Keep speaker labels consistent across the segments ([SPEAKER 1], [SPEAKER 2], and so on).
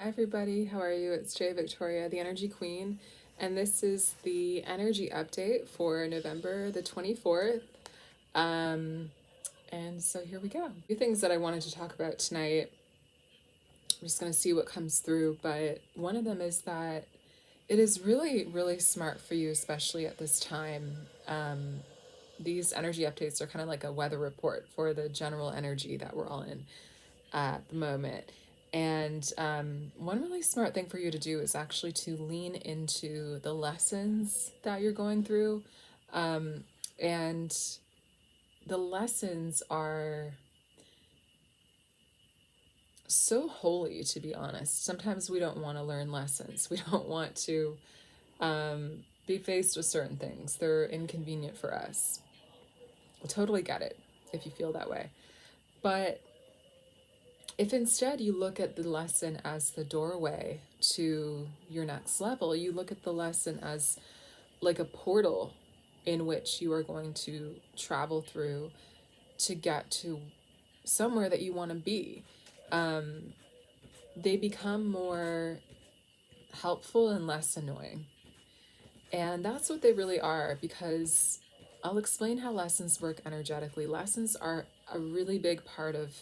[SPEAKER 1] Hi everybody, how are you? It's Jay Victoria, the Energy Queen, and this is the energy update for November the 24th. And so here we go. A few things that I wanted to talk about tonight. I'm just going to see what comes through, but one of them is that it is really, really smart for you, especially at this time. These energy updates are kind of like a weather report for the general energy that we're all in at the moment. And one really smart thing for you to do is actually to lean into the lessons that you're going through. And the lessons are so holy, to be honest. Sometimes we don't want to learn lessons, we don't want to be faced with certain things, they're inconvenient for us. I totally get it if you feel that way. But if instead you look at the lesson as the doorway to your next level, you look at the lesson as like a portal in which you are going to travel through to get to somewhere that you want to be, they become more helpful and less annoying. And that's what they really are, because I'll explain how lessons work energetically. Lessons are a really big part of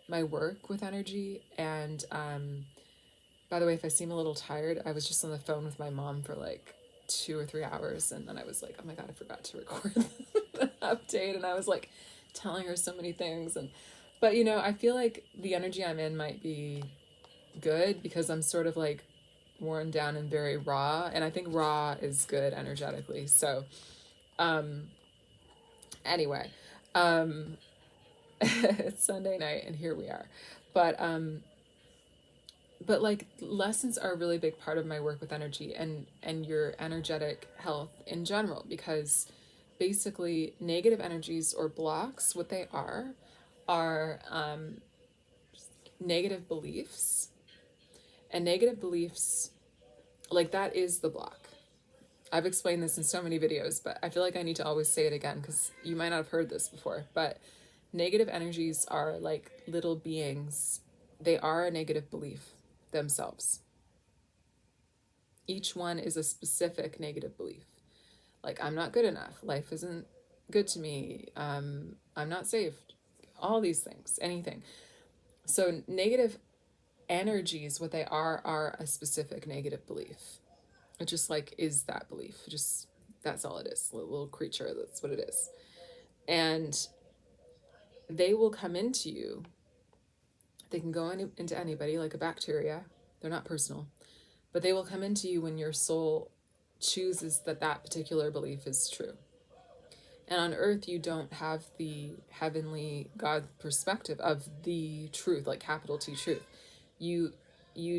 [SPEAKER 1] my work with energy. And by the way, if I seem a little tired, I was just on the phone with my mom for like 2 or 3 hours, and then I was like, oh my god, I forgot to record the update, and I was like telling her so many things. And but I feel like the energy I'm in might be good because I'm sort of like worn down and very raw, and I think raw is good energetically. So anyway, um it's Sunday night and here we are. But like lessons are a really big part of my work with energy and your energetic health in general, because basically negative energies or blocks, what they are negative beliefs. And negative beliefs, like, that is the block. I've explained this in so many videos, but I feel like I need to always say it again because you might not have heard this before. But negative energies are like little beings, they are a negative belief themselves. Each one is a specific negative belief. Like, I'm not good enough, life isn't good to me, I'm not safe, all these things, anything. So negative energies, what they are a specific negative belief. It just like is that belief, just that's all it is, a little creature, that's what it is. And they will come into you, they can go into anybody like a bacteria, they're not personal, but they will come into you when your soul chooses that that particular belief is true. And on earth, you don't have the heavenly God perspective of the truth, like capital T truth. You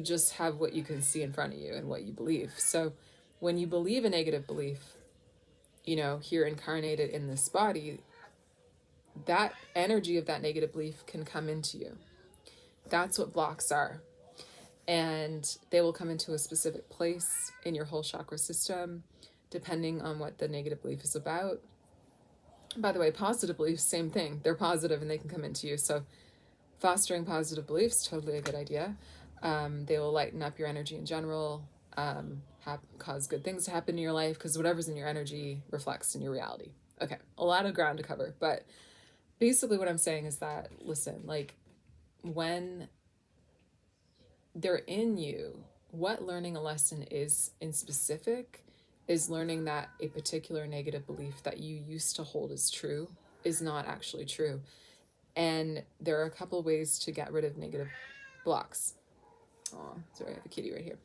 [SPEAKER 1] just have what you can see in front of you and what you believe. So when you believe a negative belief, here incarnated in this body, that energy of that negative belief can come into you. That's what blocks are. And they will come into a specific place in your whole chakra system, depending on what the negative belief is about. By the way, positive beliefs, same thing. They're positive and they can come into you. So fostering positive beliefs, totally a good idea. They will lighten up your energy in general, cause good things to happen in your life, because whatever's in your energy reflects in your reality. Okay, a lot of ground to cover. But basically what I'm saying is that, listen, like, when they're in you, what learning a lesson is in specific is learning that a particular negative belief that you used to hold as true is not actually true. And there are a couple ways to get rid of negative blocks. Oh, sorry, I have a kitty right here.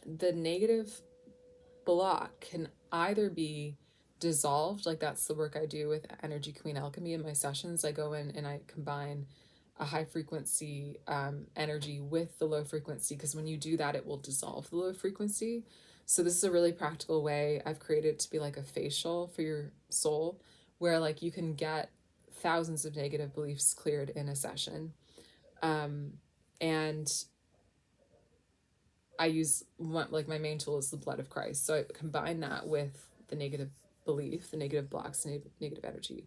[SPEAKER 1] The negative block can either be dissolved, like that's the work I do with Energy Queen Alchemy in my sessions. I go in and I combine a high frequency energy with the low frequency, because when you do that, it will dissolve the low frequency. So this is a really practical way I've created to be like a facial for your soul, where like you can get thousands of negative beliefs cleared in a session. And I use like my main tool is the blood of Christ. So I combine that with the negative belief, the negative blocks, negative energy,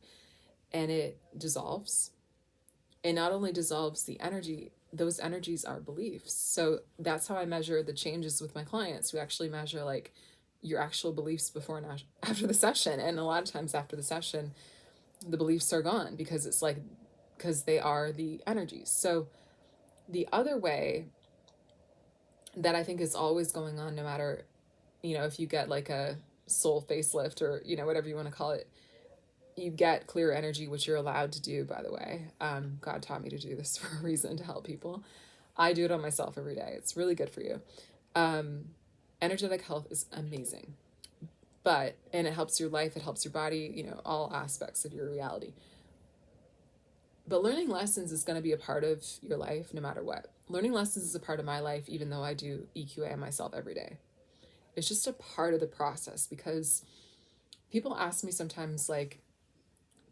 [SPEAKER 1] and it dissolves. It not only dissolves the energy, those energies are beliefs. So that's how I measure the changes with my clients. We actually measure like your actual beliefs before and after the session. And a lot of times after the session, the beliefs are gone because it's like, because they are the energies. So the other way that I think is always going on, no matter, if you get like a soul facelift or, whatever you want to call it, you get clear energy, which you're allowed to do, by the way. God taught me to do this for a reason, to help people. I do it on myself every day. It's really good for you. Energetic health is amazing, and it helps your life, it helps your body, all aspects of your reality. But learning lessons is going to be a part of your life no matter what. Learning lessons is a part of my life, even though I do EQA on myself every day. It's just a part of the process, because people ask me sometimes, like,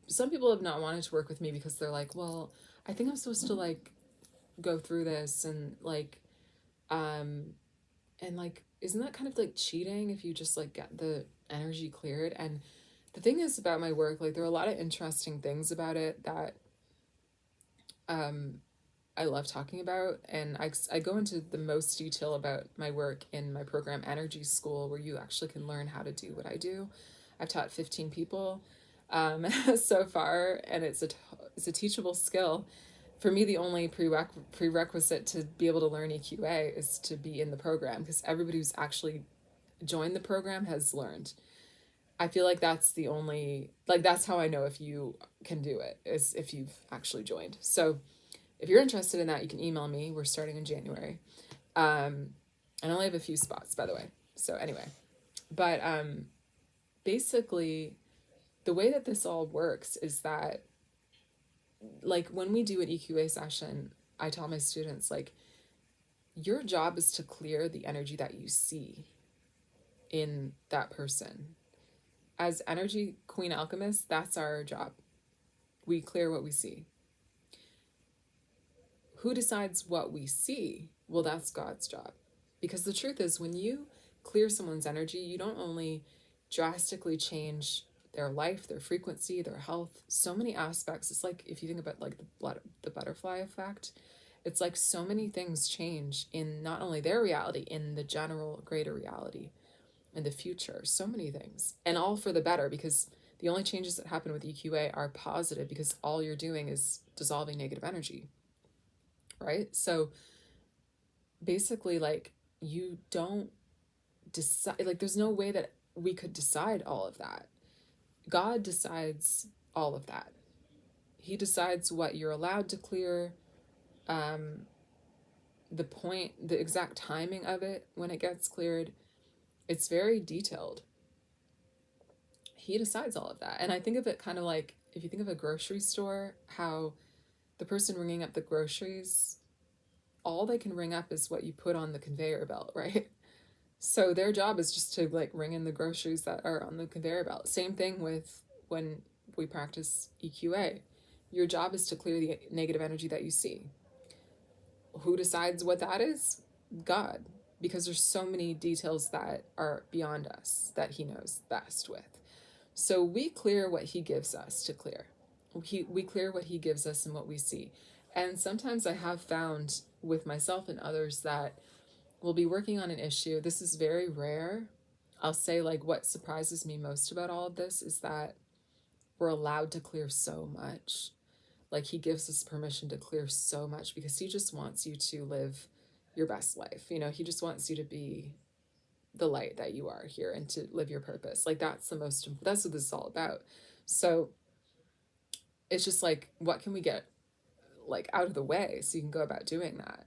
[SPEAKER 1] some people have not wanted to work with me because they're like, well, I think I'm supposed to like go through this and like, isn't that kind of like cheating if you just like get the energy cleared? And the thing is about my work, like there are a lot of interesting things about it that I love talking about. And I go into the most detail about my work in my program, Energy School, where you actually can learn how to do what I do. I've taught 15 people so far, and it's a teachable skill. For me, the only prerequisite to be able to learn EQA is to be in the program, because everybody who's actually joined the program has learned. I feel like that's the only, like, that's how I know if you can do it, is if you've actually joined. So if you're interested in that, you can email me. We're starting in January. And I only have a few spots, by the way. So anyway, but basically the way that this all works is that, like, when we do an EQA session, I tell my students, like, your job is to clear the energy that you see in that person. As energy queen alchemists, that's our job. We clear what we see. Who decides what we see? Well, that's God's job. Because the truth is, when you clear someone's energy, you don't only drastically change their life, their frequency, their health, so many aspects. It's like, if you think about like the butterfly effect, it's like so many things change in not only their reality, in the general greater reality, in the future, so many things, and all for the better, because the only changes that happen with EQA are positive, because all you're doing is dissolving negative energy, right? So basically, like, you don't decide, like, there's no way that we could decide all of that. God decides all of that. He decides what you're allowed to clear, the exact timing of it when it gets cleared. It's very detailed. He decides all of that. And I think of it kind of like, if you think of a grocery store, how the person ringing up the groceries, all they can ring up is what you put on the conveyor belt, right? So their job is just to like ring in the groceries that are on the conveyor belt. Same thing with when we practice EQA. Your job is to clear the negative energy that you see. Who decides what that is? God. Because there's so many details that are beyond us that he knows best with. So we clear what he gives us to clear. We clear what he gives us and what we see. And sometimes I have found with myself and others that we'll be working on an issue. This is very rare. I'll say, like, what surprises me most about all of this is that we're allowed to clear so much. Like, he gives us permission to clear so much because he just wants you to live your best life. He just wants you to be the light that you are here and to live your purpose. Like, that's what this is all about. So it's just like, what can we get like out of the way so you can go about doing that?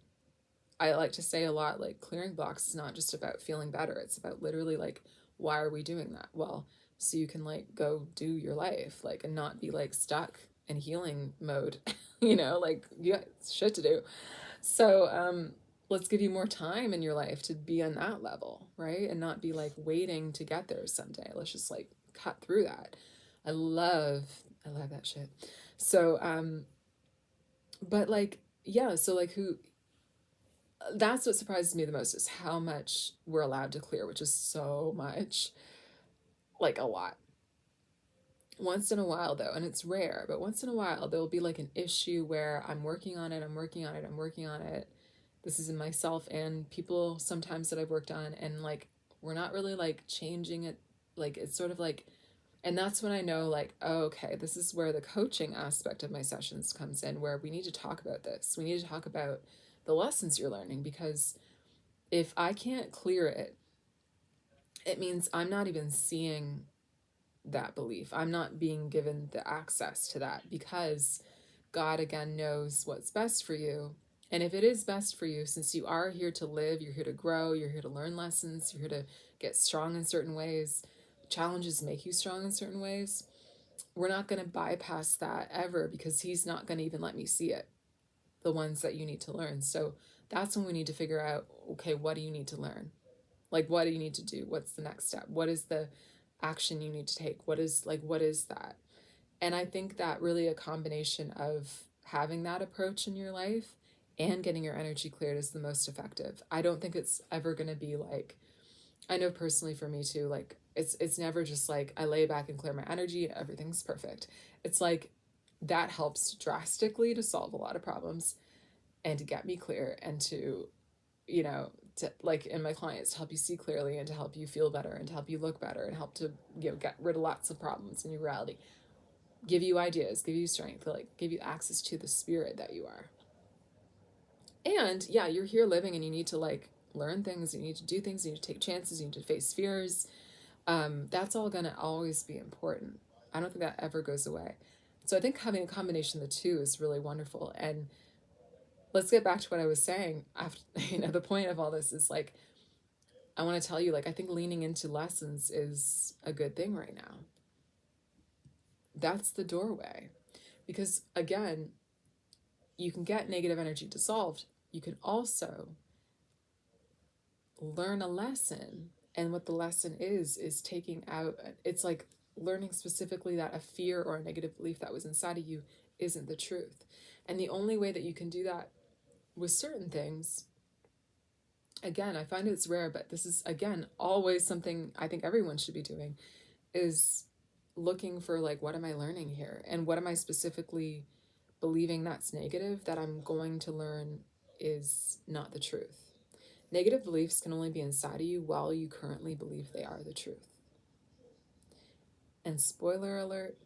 [SPEAKER 1] I like to say a lot, like, clearing blocks is not just about feeling better. It's about literally, like, why are we doing that? Well, so you can like go do your life, like, and not be like stuck in healing mode. Like, you got shit to do. So let's give you more time in your life to be on that level, right? And not be like waiting to get there someday. Let's just like cut through that. I love that shit. So but like, yeah, so like, that's what surprises me the most, is how much we're allowed to clear, which is so much, like a lot. Once in a while though, and it's rare, but once in a while there'll be like an issue where I'm working on it, I'm working on it, I'm working on it. This is in myself and people sometimes that I've worked on, and like we're not really like changing it. Like it's sort of like, and that's when I know like, oh, okay, this is where the coaching aspect of my sessions comes in, where we need to talk about this. We need to talk about the lessons you're learning, because if I can't clear it, it means I'm not even seeing that belief. I'm not being given the access to that, because God again knows what's best for you. And if it is best for you, since you are here to live, you're here to grow, you're here to learn lessons, you're here to get strong in certain ways, challenges make you strong in certain ways, we're not going to bypass that ever, because He's not going to even let me see it, the ones that you need to learn. So that's when we need to figure out, okay, what do you need to learn? Like, what do you need to do? What's the next step? What is the action you need to take? What is that? And I think that really a combination of having that approach in your life and getting your energy cleared is the most effective. I don't think it's ever going to be like, I know personally for me too, like it's never just like I lay back and clear my energy and everything's perfect. It's like that helps drastically to solve a lot of problems and to get me clear, and to, you know, to like in my clients, to help you see clearly and to help you feel better and to help you look better and help to, you know, get rid of lots of problems in your reality, give you ideas, give you strength, like give you access to the spirit that you are. And yeah, you're here living and you need to like learn things, you need to do things, you need to take chances, you need to face fears. That's all gonna always be important. I don't think that ever goes away. So I think having a combination of the two is really wonderful. And let's get back to what I was saying. After, you know, the point of all this is like, I want to tell you, like, I think leaning into lessons is a good thing right now. That's the doorway. Because again, you can get negative energy dissolved. You can also learn a lesson. And what the lesson is taking out, it's like learning specifically that a fear or a negative belief that was inside of you isn't the truth. And the only way that you can do that with certain things, again, I find it's rare, but this is, again, always something I think everyone should be doing, is looking for like, what am I learning here? And what am I specifically believing that's negative that I'm going to learn is not the truth? Negative beliefs can only be inside of you while you currently believe they are the truth. And spoiler alert,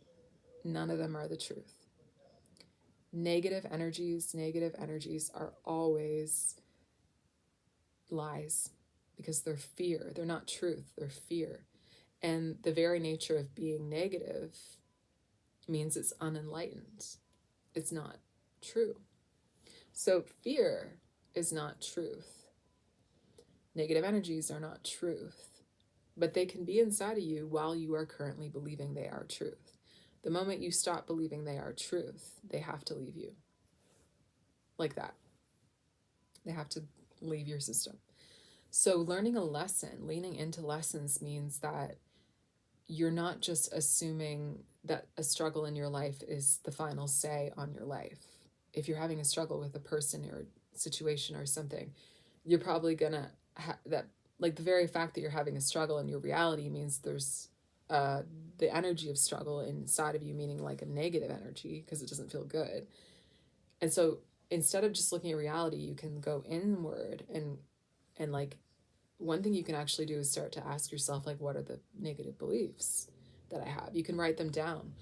[SPEAKER 1] none of them are the truth. Negative energies are always lies, because they're fear. They're not truth, they're fear. And the very nature of being negative means it's unenlightened. It's not true. So fear is not truth. Negative energies are not truth, but they can be inside of you while you are currently believing they are truth. The moment you stop believing they are truth, they have to leave you. Like that. They have to leave your system. So learning a lesson, leaning into lessons, means that you're not just assuming that a struggle in your life is the final say on your life. If you're having a struggle with a person or situation or something, you're probably gonna that, like, the very fact that you're having a struggle in your reality means there's the energy of struggle inside of you, meaning like a negative energy, because it doesn't feel good. And so instead of just looking at reality, you can go inward, and like, one thing you can actually do is start to ask yourself, like, what are the negative beliefs that I have? You can write them down.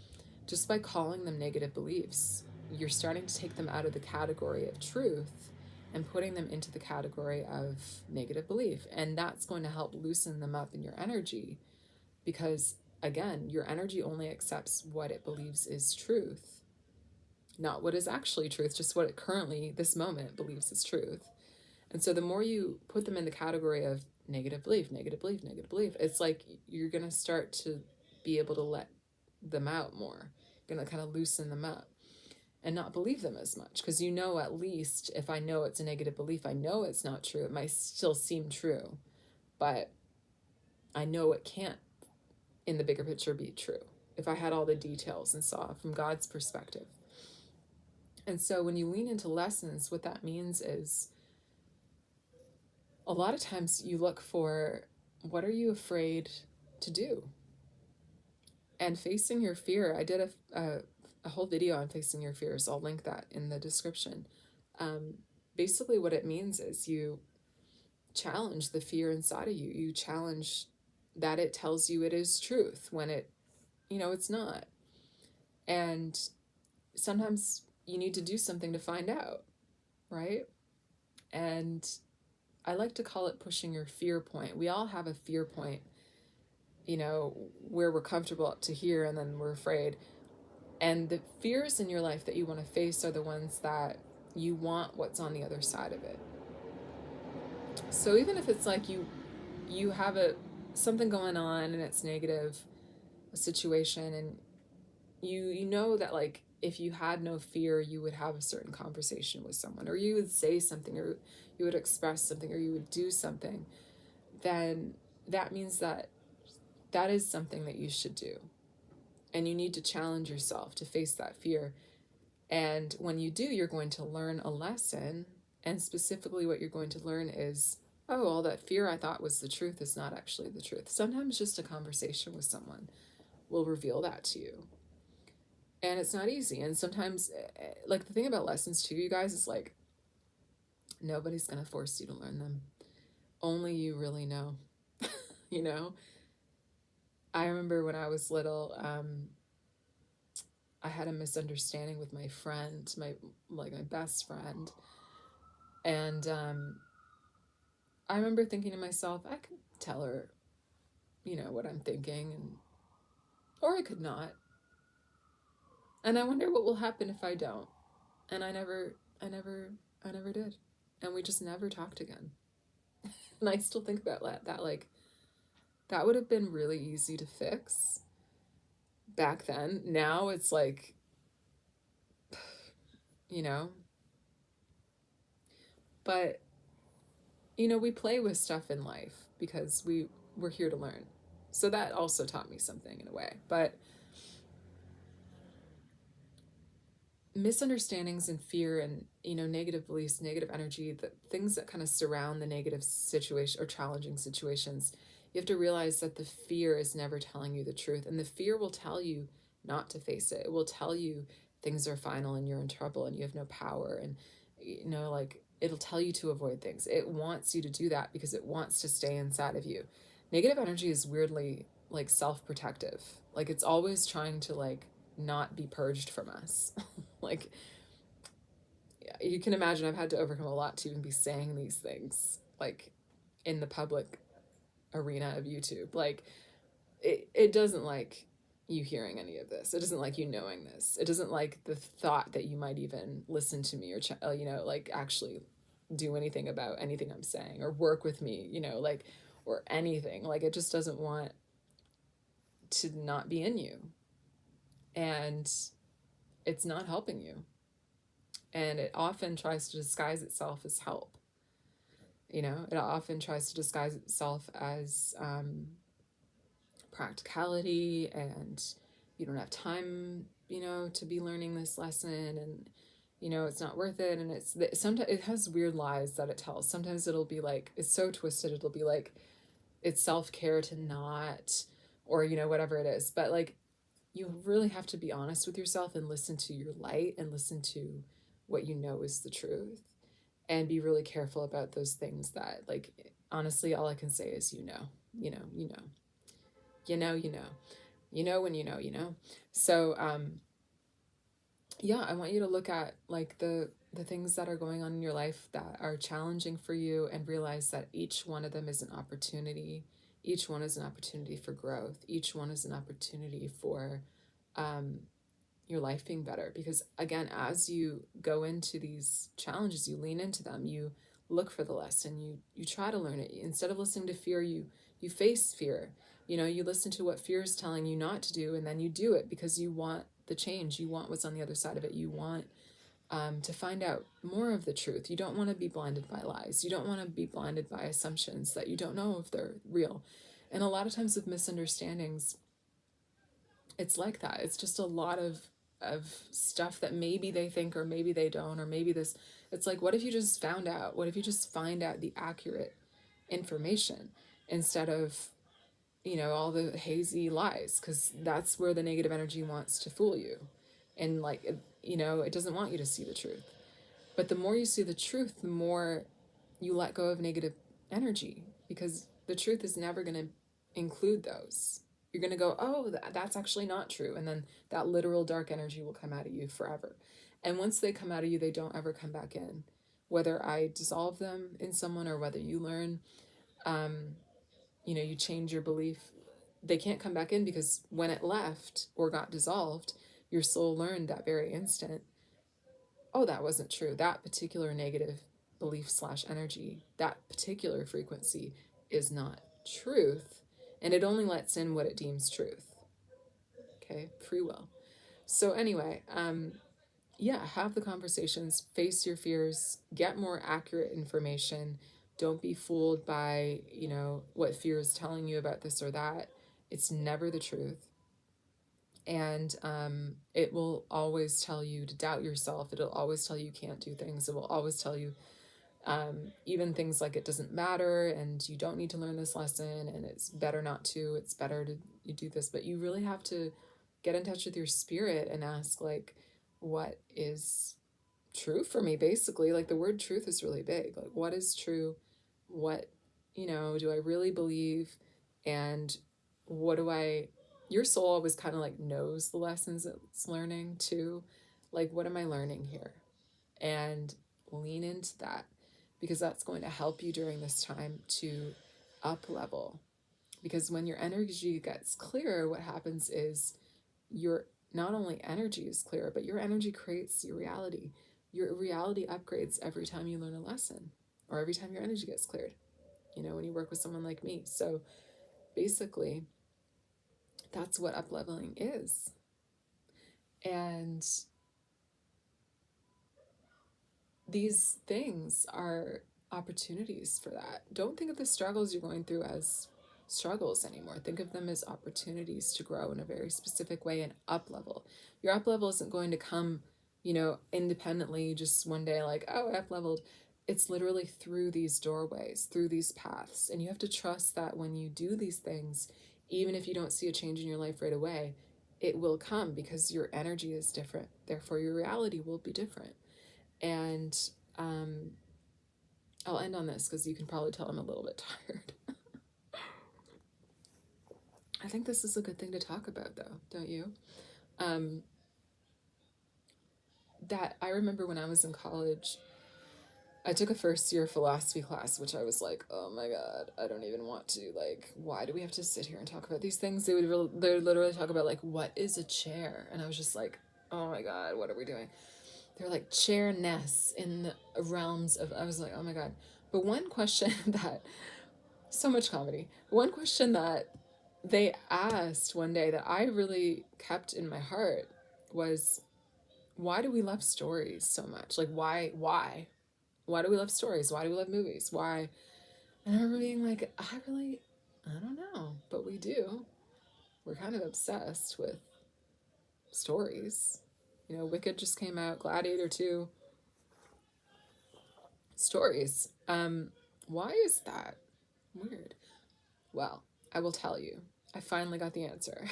[SPEAKER 1] Just by calling them negative beliefs, you're starting to take them out of the category of truth and putting them into the category of negative belief. And that's going to help loosen them up in your energy, because again, your energy only accepts what it believes is truth, not what is actually truth, just what it currently, this moment, believes is truth. And so the more you put them in the category of negative belief, negative belief, negative belief, it's like you're going to start to be able to let them out more. You're going to kind of loosen them up and not believe them as much, because you know, at least if I know it's a negative belief, I know it's not true. It might still seem true, but I know it can't, in the bigger picture, be true if I had all the details and saw from God's perspective. And so when you lean into lessons, what that means is, a lot of times you look for, what are you afraid to do? And facing your fear, I did a whole video on facing your fears. I'll link that in the description. Basically what it means is you challenge the fear inside of you. You challenge that it tells you it is truth when it, it's not. And sometimes you need to do something to find out, right? And I like to call it pushing your fear point. We all have a fear point, where we're comfortable up to here and then we're afraid. And the fears in your life that you want to face are the ones that you want what's on the other side of it. So even if it's like you have something going on and it's negative, a situation, and you know that, like, if you had no fear, you would have a certain conversation with someone, or you would say something, or you would express something, or you would do something, then that means that is something that you should do. And you need to challenge yourself to face that fear. And when you do, you're going to learn a lesson. And specifically what you're going to learn is, oh, all that fear I thought was the truth is not actually the truth. Sometimes just a conversation with someone will reveal that to you. And it's not easy. And sometimes, like, the thing about lessons too, you guys, is like, nobody's going to force you to learn them. Only you really know. I remember when I was little, I had a misunderstanding with my friend, my best friend. And I remember thinking to myself, I could tell her, what I'm thinking, or I could not. And I wonder what will happen if I don't. And I never did. And we just never talked again. And I still think about that, like, that would have been really easy to fix back then. Now it's like, but, we play with stuff in life because we're here to learn. So that also taught me something in a way. But misunderstandings and fear and, negative beliefs, negative energy, the things that kind of surround the negative situation or challenging situations, you have to realize that the fear is never telling you the truth. And the fear will tell you not to face it. It will tell you things are final and you're in trouble and you have no power. And, like, it'll tell you to avoid things. It wants you to do that because it wants to stay inside of you. Negative energy is weirdly, like, self-protective. Like, it's always trying to, like, not be purged from us. Like, you can imagine I've had to overcome a lot to even be saying these things, like, in the public arena of YouTube. Like, it doesn't like you hearing any of this. It doesn't like you knowing this. It doesn't like the thought that you might even listen to me or, like, actually do anything about anything I'm saying or work with me, like, or anything. Like, it just doesn't want to not be in you. And it's not helping you. And it often tries to disguise itself as help. It often tries to disguise itself as practicality, and you don't have time, to be learning this lesson, and, it's not worth it. And sometimes it has weird lies that it tells. Sometimes it'll be like, it's so twisted, it'll be like, it's self-care to not, or, whatever it is. But, like, you really have to be honest with yourself and listen to your light and listen to what you know is the truth, and be really careful about those things that, like, honestly, all I can say is, when So, yeah, I want you to look at, like, the things that are going on in your life that are challenging for you, and realize that each one of them is an opportunity. Each one is an opportunity for growth. Each one is an opportunity for your life being better. Because, again, as you go into these challenges, you lean into them, you look for the lesson, you try to learn it. Instead of listening to fear, you face fear. You listen to what fear is telling you not to do, and then you do it because you want the change. You want what's on the other side of it. You want to find out more of the truth. You don't want to be blinded by lies. You don't want to be blinded by assumptions that you don't know if they're real. And a lot of times with misunderstandings, it's like that. It's just a lot of stuff that maybe they think, or maybe they don't, or maybe this. It's like, what if you just found out? What if you just find out the accurate information instead of all the hazy lies, because that's where the negative energy wants to fool you. And like, it doesn't want you to see the truth. But the more you see the truth, the more you let go of negative energy, because the truth is never going to include those. You're going to go, oh, that's actually not true. And then that literal dark energy will come out of you forever. And once they come out of you, they don't ever come back in. Whether I dissolve them in someone or whether you learn, you change your belief, they can't come back in, because when it left or got dissolved, your soul learned that very instant, oh, that wasn't true. That particular negative belief / energy, that particular frequency is not truth. And it only lets in what it deems truth. Okay, free will. So anyway, have the conversations, face your fears, get more accurate information. Don't be fooled by, what fear is telling you about this or that. It's never the truth. And it will always tell you to doubt yourself. It'll always tell you can't do things. It will always tell you even things like it doesn't matter and you don't need to learn this lesson and it's better not to. It's better to do this. But you really have to get in touch with your spirit and ask, like, what is true for me, basically. Like, the word truth is really big. Like, what is true? What, do I really believe? And what do I... Your soul always kind of like knows the lessons it's learning too. Like, what am I learning here? And lean into that, because that's going to help you during this time to up level. Because when your energy gets clearer, what happens is your not only energy is clearer, but your energy creates your reality. Your reality upgrades every time you learn a lesson or every time your energy gets cleared, when you work with someone like me. So basically, that's what up leveling is. And these things are opportunities for that. Don't think of the struggles you're going through as struggles anymore. Think of them as opportunities to grow in a very specific way and up level. Your up level isn't going to come, independently just one day, like, oh, I up leveled. It's literally through these doorways, through these paths. And you have to trust that when you do these things, even if you don't see a change in your life right away, it will come, because your energy is different. Therefore, your reality will be different. And I'll end on this, because you can probably tell I'm a little bit tired. I think this is a good thing to talk about, though, don't you? That I remember when I was in college, I took a first year philosophy class, which I was like, oh my God, I don't even want to. Like, why do we have to sit here and talk about these things? They would literally talk about, like, what is a chair? And I was just like, oh my God, what are we doing? They're like chairness in the realms of, I was like, oh my God. But one question that, so much comedy, one question that they asked one day that I really kept in my heart was, why do we love stories so much? Like, why do we love stories? Why do we love movies? Why? And I remember being like, I don't know, but we do. We're kind of obsessed with stories. Wicked just came out, Gladiator 2. Stories. Why is that? Weird. Well, I will tell you. I finally got the answer.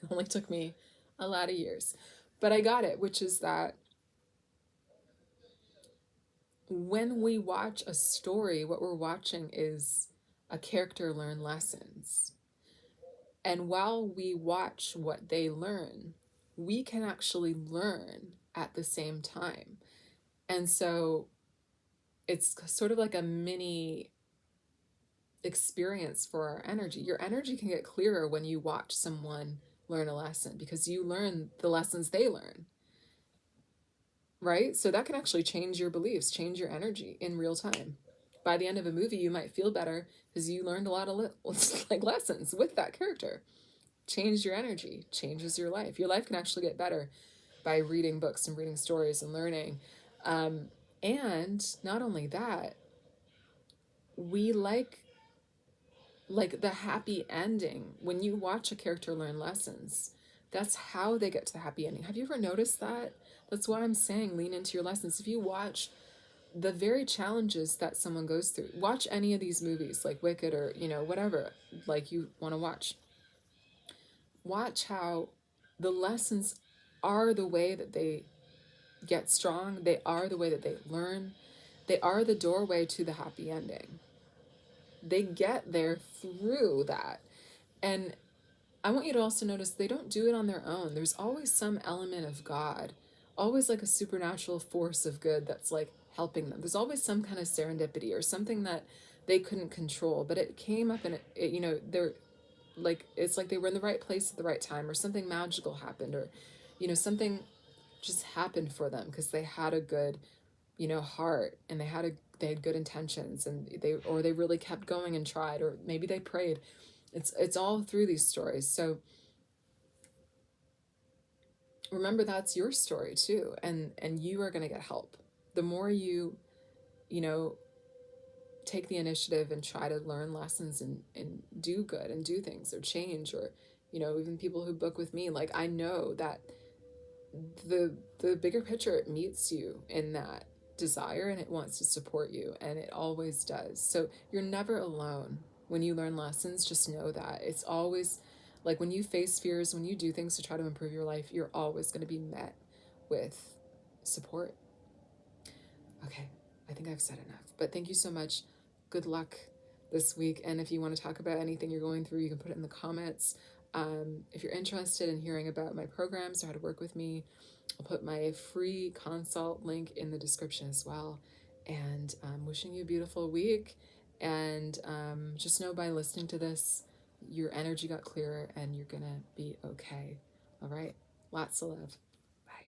[SPEAKER 1] It only took me a lot of years. But I got it, which is that when we watch a story, what we're watching is a character learn lessons. And while we watch what they learn, we can actually learn at the same time. And so it's sort of like a mini experience for our energy. Your energy can get clearer when you watch someone learn a lesson, because you learn the lessons they learn. Right? So that can actually change your beliefs, change your energy in real time. By the end of a movie, you might feel better because you learned a lot of like lessons with that character. Change your energy, changes your life. Your life can actually get better by reading books and reading stories and learning. And not only that, we like the happy ending. When you watch a character learn lessons, that's how they get to the happy ending. Have you ever noticed that? That's why I'm saying lean into your lessons. If you watch the very challenges that someone goes through. Watch any of these movies like Wicked or, whatever like you want to watch. Watch how the lessons are the way that they get strong. They are the way that they learn. They are the doorway to the happy ending. They get there through that. And I want you to also notice they don't do it on their own. There's always some element of God, always like a supernatural force of good that's like helping them. There's always some kind of serendipity or something that they couldn't control, but it came up and they're like, it's like they were in the right place at the right time, or something magical happened, or, something just happened for them because they had a good, heart, and they had good intentions, and they really kept going and tried, or maybe they prayed. It's all through these stories. So remember, that's your story too, and you are going to get help the more you know take the initiative and try to learn lessons and do good and do things or change, or even people who book with me, like I know that the bigger picture, it meets you in that desire, and it wants to support you, and it always does. So you're never alone when you learn lessons. Just know that it's always like when you face fears, when you do things to try to improve your life, you're always going to be met with support. Okay, I think I've said enough, but thank you so much. Good luck this week, and if you want to talk about anything you're going through, you can put it in the comments. If you're interested in hearing about my programs or how to work with me, I'll put my free consult link in the description as well. And I'm wishing you a beautiful week. And just know, by listening to this, your energy got clearer and you're going to be okay. All right. Lots of love.